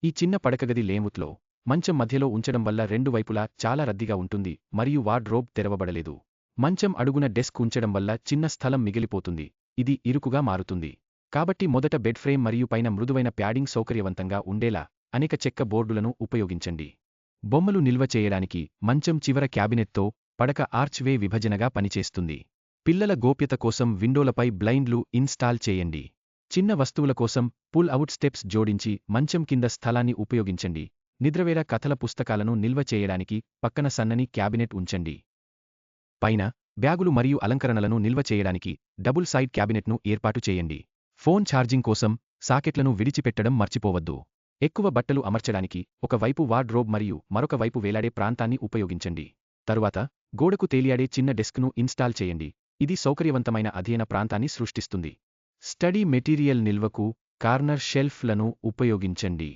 ఈ చిన్న పడకగది లేఅవుట్లో మంచం మధ్యలో ఉంచడం వల్ల రెండు వైపులా చాలా రద్దీగా ఉంటుంది మరియు వార్డ్రోబ్ తెరవబడలేదు. మంచం అడుగున డెస్క్ ఉంచడం వల్ల చిన్న స్థలం మిగిలిపోతుంది, ఇది ఇరుకుగా మారుతుంది. కాబట్టి మొదట బెడ్ ఫ్రేమ్ మరియు పైన మృదువైన ప్యాడింగ్ సౌకర్యవంతంగా ఉండేలా అనేక చెక్క బోర్డులను ఉపయోగించండి. బొమ్మలు నిల్వ చేయడానికి మంచం చివర క్యాబినెట్తో పడక ఆర్చ్వే విభజనగా పనిచేస్తుంది. పిల్లల గోప్యత కోసం విండోలపై బ్లైండ్లు ఇన్స్టాల్ చేయండి. చిన్న వస్తువుల కోసం పుల్ అవుట్ స్టెప్స్ జోడించి మంచం కింద స్థలాన్ని ఉపయోగించండి. నిద్రవేళ కథల పుస్తకాలను నిల్వ చేయడానికి పక్కన సన్నని క్యాబినెట్ ఉంచండి. పైన బ్యాగులు మరియు అలంకరణలను నిల్వ చేయడానికి డబుల్ సైడ్ క్యాబినెట్ను ఏర్పాటు చేయండి. ఫోన్ ఛార్జింగ్ కోసం సాకెట్లను విడిచిపెట్టడం మర్చిపోవద్దు. ఎక్కువ బట్టలు అమర్చడానికి ఒక వైపు వార్డ్రోబ్ మరియు మరొక వైపు వేలాడే ప్రాంతాన్ని ఉపయోగించండి. తరువాత గోడకు తేలియాడే చిన్న డెస్క్ను ఇన్స్టాల్ చేయండి, ఇది సౌకర్యవంతమైన అధ్యయన ప్రాంతాన్ని సృష్టిస్తుంది. స్టడీ మెటీరియల్ నిల్వకు కార్నర్ షెల్ఫ్లను ఉపయోగించండి.